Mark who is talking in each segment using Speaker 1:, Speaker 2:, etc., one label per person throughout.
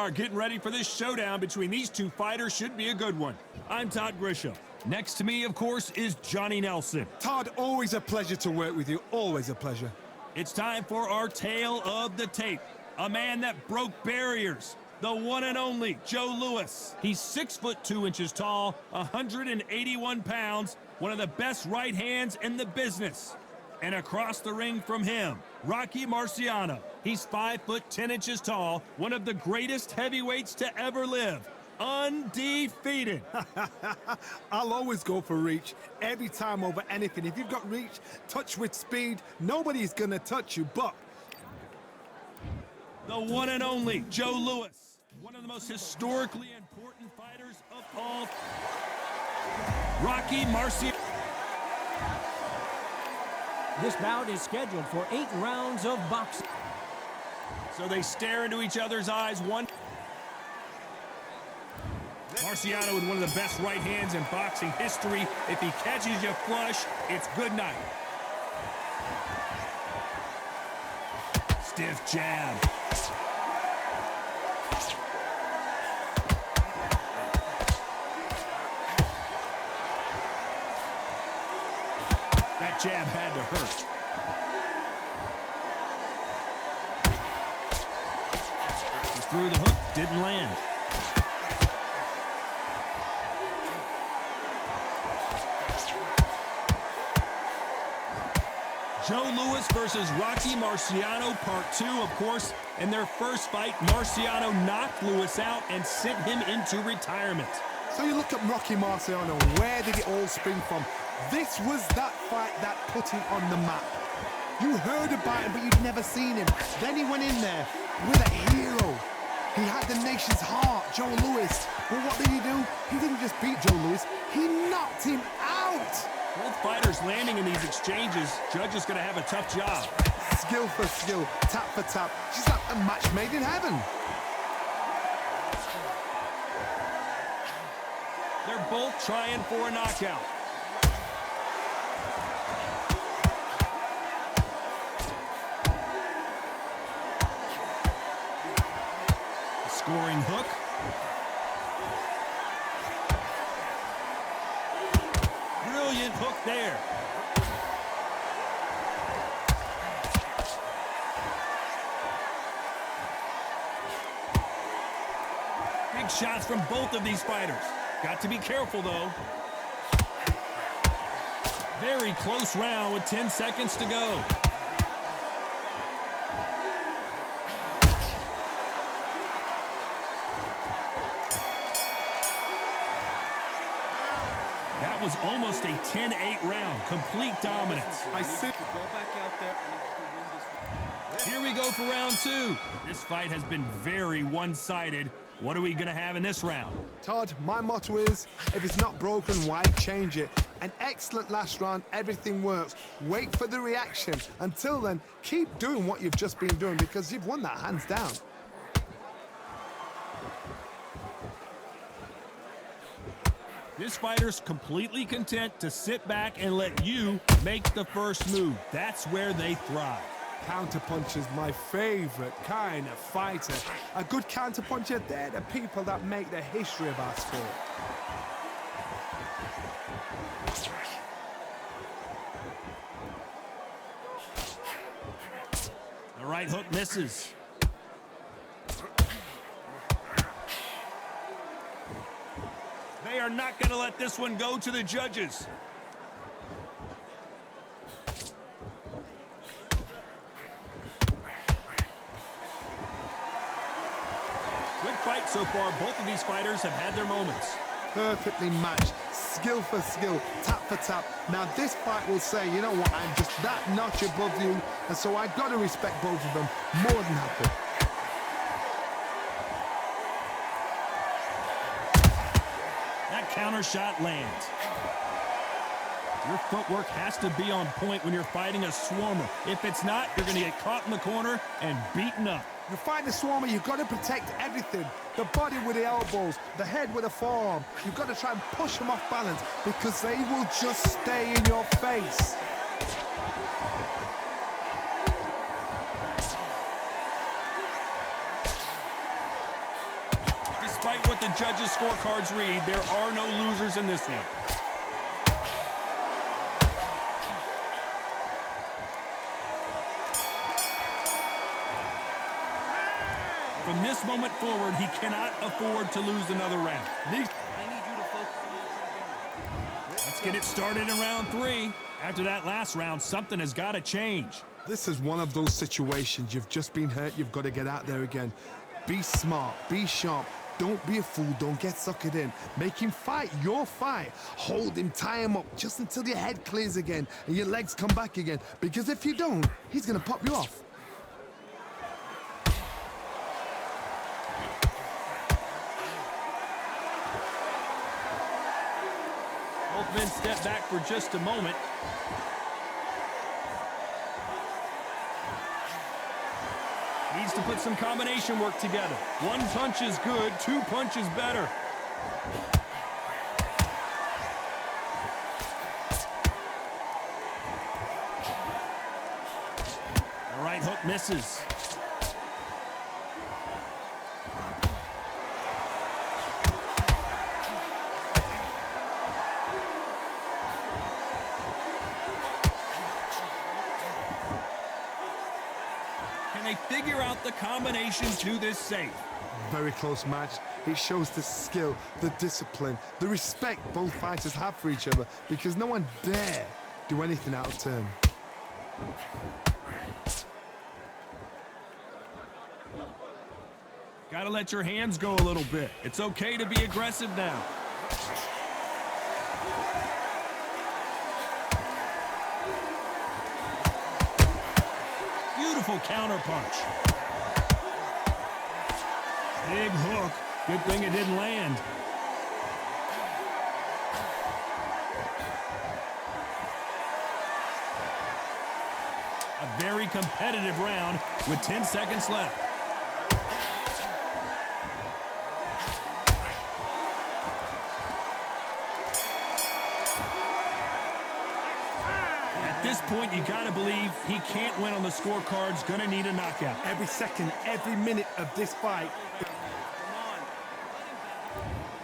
Speaker 1: are getting ready for this showdown between these two fighters. Should be a good one. I'm Todd Grisham. Next to me, of course, is Johnny Nelson.
Speaker 2: Todd, always a pleasure to work with you. Always a pleasure.
Speaker 1: It's time for our tale of the tape. A man that broke barriers. The one and only Joe Louis. He's 6'2" tall, 181 pounds, one of the best right hands in the business. And across the ring from him, Rocky Marciano. He's 5'10" tall, one of the greatest heavyweights to ever live. Undefeated.
Speaker 2: I'll always go for reach every time over anything. If you've got reach, touch with speed, nobody's gonna touch you, but
Speaker 1: the one and only Joe Louis, one of the most historically important fighters of all. Rocky Marciano.
Speaker 3: This bout is scheduled for 8 rounds of boxing.
Speaker 1: So they stare into each other's eyes. Marciano with one of the best right hands in boxing history. If he catches you flush, it's good night. Stiff jab. That jab had to hurt. He threw the hook, didn't land. Joe Louis versus Rocky Marciano, part 2, of course. In their first fight, Marciano knocked Louis out and sent him into retirement.
Speaker 2: so you look at Rocky Marciano, where did it all spring from? This was that fight that put him on the map. You heard about him, but you'd never seen him. Then he went in there with a hero. He had the nation's heart, Joe Louis. But what did he do? He didn't just beat Joe Louis, he knocked him out.
Speaker 1: Both fighters landing in these exchanges. Judge is going to have a tough job.
Speaker 2: Skill for skill, tap for tap. She's like a match made in heaven.
Speaker 1: They're both trying for a knockout. Scoring hook. Brilliant hook there. Big shots from both of these fighters. Got to be careful, though. Very close round with 10 seconds to go. That was almost a 10-8 round. Complete dominance. Here we go for round 2. This fight has been very one-sided. What are we going to have in this round?
Speaker 2: Todd, my motto is, if it's not broken, why change it? An excellent last round, everything works. Wait for the reaction. Until then, keep doing what you've just been doing because you've won that hands down.
Speaker 1: This fighter's completely content to sit back and let you make the first move. That's where they thrive.
Speaker 2: Counterpunch is my favorite kind of fighter. A good counterpuncher, they're the people that make the history of our sport.
Speaker 1: The right hook misses. They are not going to let this one go to the judges. Good fight so far. Both of these fighters have had their moments.
Speaker 2: Perfectly matched, skill for skill, tap for tap. Now this fight will say, you know what, I'm just that notch above you, and so I've got to respect both of them more than happy.
Speaker 1: That counter shot lands. Your footwork has to be on point when you're fighting a swarmer. If it's not, you're going to get caught in the corner and beaten up.
Speaker 2: You fight the swarmer, you've got to protect everything. The body with the elbows, the head with the forearm. You've got to try and push them off balance because they will just stay in your face.
Speaker 1: Despite what the judges' scorecards read, there are no losers in this one. From this moment forward, he cannot afford to lose another round. Let's get it started in round 3. After that last round, something has got to change.
Speaker 2: This is one of those situations. You've just been hurt. You've got to get out there again. Be smart. Be sharp. Don't be a fool. Don't get suckered in. Make him fight your fight. Hold him. Tie him up just until your head clears again and your legs come back again. Because if you don't, he's going to pop you off.
Speaker 1: Both men step back for just a moment. Needs to put some combination work together. One punch is good, 2 punches better. The right hook misses. They figure out the combination to this safe.
Speaker 2: Very close match. It shows the skill, the discipline, the respect both fighters have for each other, because no one dare do anything out of turn.
Speaker 1: Gotta let your hands go a little bit. It's okay to be aggressive now. Beautiful counter punch. Big hook. Good thing it didn't land. A very competitive round with 10 seconds left. At this point, you gotta believe he can't win on the scorecards. Gonna need a knockout.
Speaker 2: Every second, every minute of this fight.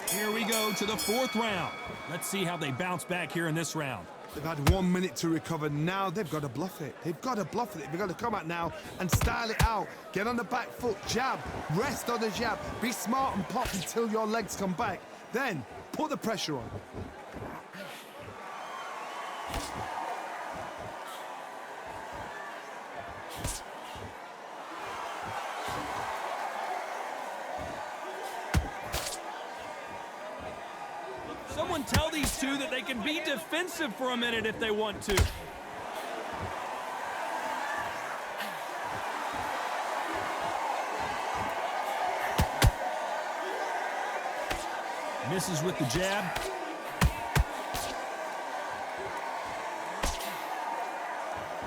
Speaker 1: Here we go to the 4th round. Let's see how they bounce back here in this round.
Speaker 2: They've had 1 minute to recover. Now they've got to bluff it. They've got to bluff it. They've got to come out now and style it out. Get on the back foot, jab, rest on the jab. Be smart and pop until your legs come back. Then put the pressure on.
Speaker 1: Someone tell these two that they can be defensive for a minute if they want to. Misses with the jab.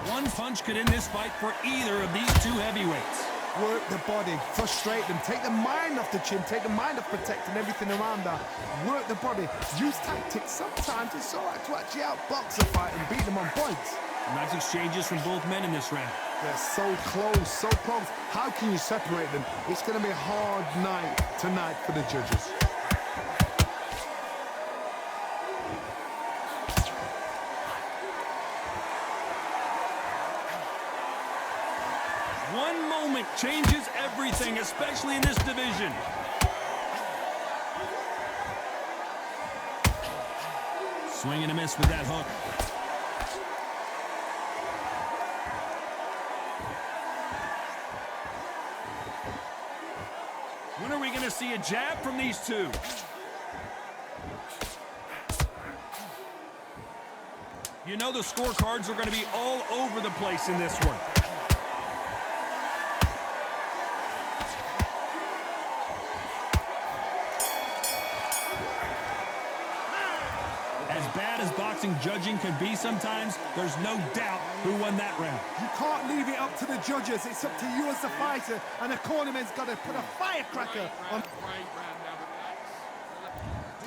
Speaker 1: One punch could end this fight for either of these two heavyweights.
Speaker 2: Work the body, frustrate them, take the mind off the chin, take the mind off protecting everything around that. Work the body, use tactics. Sometimes it's all right to actually outbox a fight and beat them on points.
Speaker 1: Nice exchanges from both men in this round.
Speaker 2: They're so close, so close. How can you separate them? It's going to be a hard night tonight for the judges.
Speaker 1: One moment changes everything, especially in this division. Swing and a miss with that hook. When are we going to see a jab from these two? You know the scorecards are going to be all over the place in this one. As bad as boxing judging can be sometimes, there's no doubt who won that round.
Speaker 2: You can't leave it up to the judges. It's up to you as the fighter, and the cornerman's got to put a firecracker on.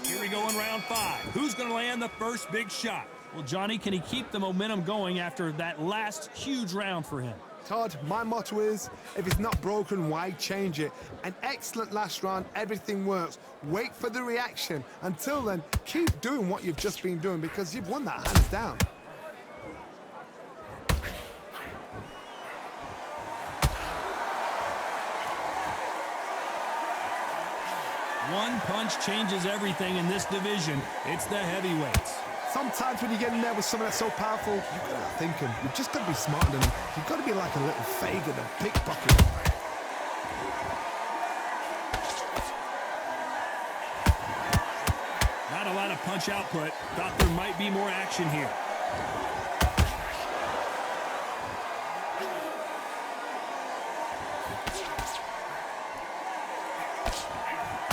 Speaker 1: Here we go in round 5. Who's going to land the first big shot? Well, Johnny, can he keep the momentum going after that last huge round for him?
Speaker 2: Todd, my motto is, if it's not broken, why change it? An excellent last round, everything works. Wait for the reaction. Until then, keep doing what you've just been doing because you've won that hands down.
Speaker 1: One punch changes everything in this division. It's the heavyweights.
Speaker 2: Sometimes when you get in there with someone that's so powerful, you've got to think him. You've just got to be smarter than him. You've got to be like a little Fagin, a pickpocket.
Speaker 1: Not a lot of punch output. Thought there might be more action here.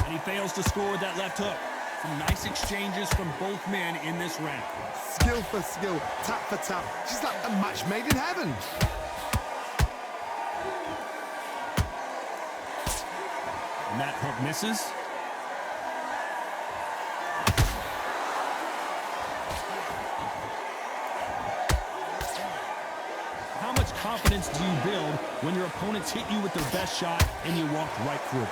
Speaker 1: And he fails to score with that left hook. Some nice exchanges from both men in this round.
Speaker 2: Skill for skill, tap for tap. She's like a match made in heaven.
Speaker 1: And that hook misses. How much confidence do you build when your opponents hit you with their best shot and you walk right through it?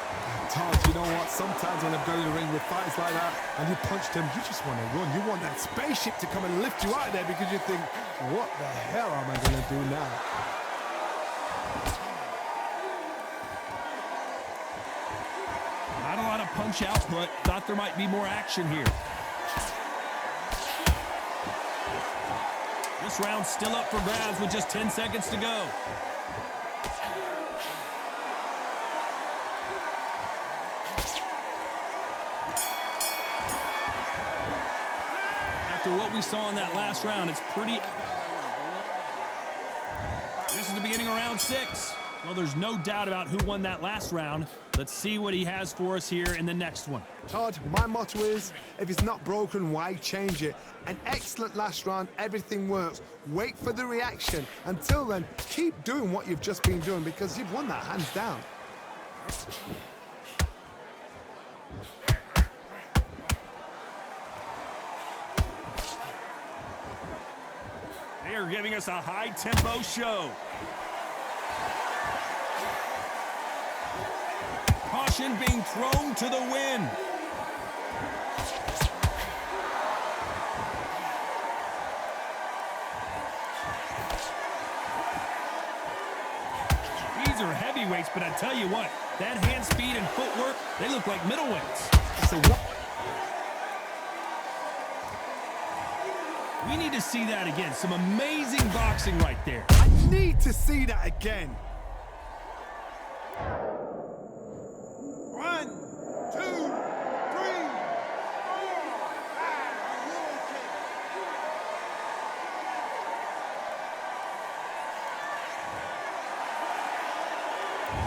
Speaker 2: Todd, you know what? Sometimes when I've gone in the ring with fights like that and you punched him, you just want to run. You want that spaceship to come and lift you out of there because you think, what the hell am I going to do now?
Speaker 1: Not a lot of punch output. Thought there might be more action here. This round's still up for grabs with just 10 seconds to go. After what we saw in that last round, it's pretty... This is the beginning of round 6. Well, there's no doubt about who won that last round. Let's see what he has for us here in the next one.
Speaker 2: Todd, my motto is, if it's not broken, why change it? An excellent last round, everything works. Wait for the reaction. Until then, keep doing what you've just been doing because you've won that hands down.
Speaker 1: They are giving us a high-tempo show. Caution being thrown to the wind. These are heavyweights, but I tell you what, that hand speed and footwork, they look like middleweights.
Speaker 2: So what?
Speaker 1: We need to see that again. Some amazing boxing right there.
Speaker 2: I need to see that again. 1, 2, 3, 4, 5.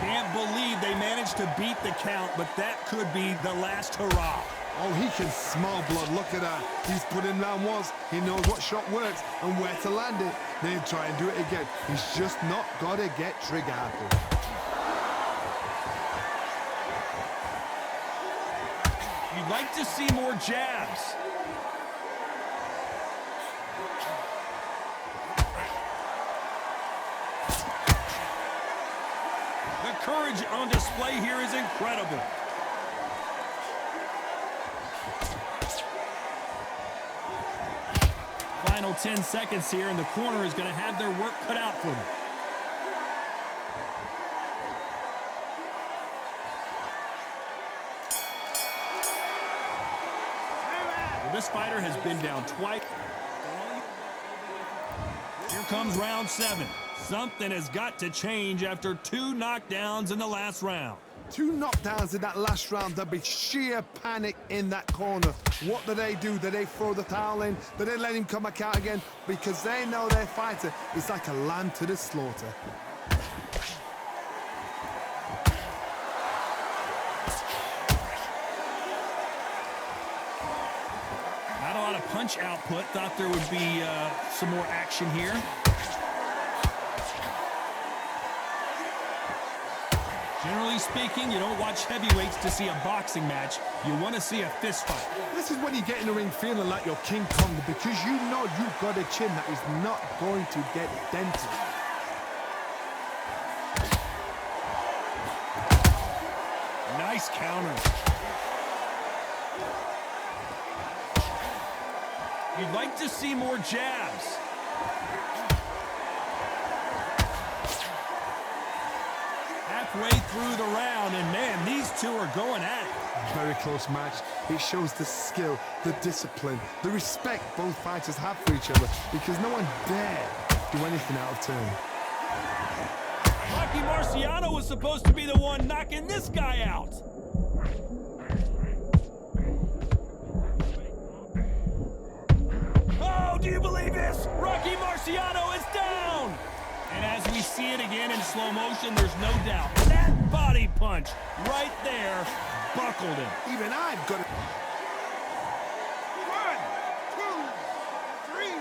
Speaker 1: Can't believe they managed to beat the count, but that could be the last hurrah.
Speaker 2: Oh, he can smell blood. Look at that. He's put in round once. He knows what shot works and where to land it. Then try and do it again. He's just not got to get trigger happy.
Speaker 1: You'd like to see more jabs. The courage on display here is incredible. Final 10 seconds here, and the corner is going to have their work cut out for them. Well, this fighter has been down twice. Here comes round 7. Something has got to change after 2 knockdowns in the last round.
Speaker 2: 2 knockdowns in that last round. There'll be sheer panic in that corner. What do? Do they throw the towel in? Do they let him come back out again? Because they know their fighter is like a lamb to the slaughter.
Speaker 1: Not a lot of punch output. Thought there would be some more action here. Generally speaking, you don't watch heavyweights to see a boxing match. You want to see a fist fight.
Speaker 2: This is when you get in the ring feeling like you're King Kong because you know you've got a chin that is not going to get dented.
Speaker 1: Nice counter. You'd like to see more jabs. Halfway through the round, and man, these two are going at it.
Speaker 2: Very close match. It shows the skill, the discipline, the respect both fighters have for each other because no one dare do anything out of turn.
Speaker 1: Rocky Marciano was supposed to be the one knocking this guy out. Oh, do you believe this? Rocky Marciano is down! And as we see it again in slow motion, there's no doubt. That body punch right there buckled him.
Speaker 2: Even I've got it.
Speaker 4: 1, 2, 3,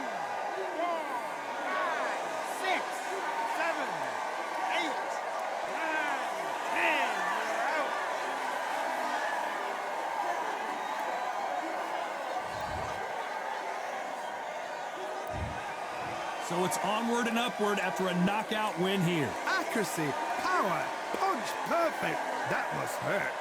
Speaker 4: 4, 5, 6, 7, 8, 9, 10. You're out.
Speaker 1: So it's onward and upward after a knockout win here.
Speaker 2: Accuracy, power, punch, perfect. That must hurt.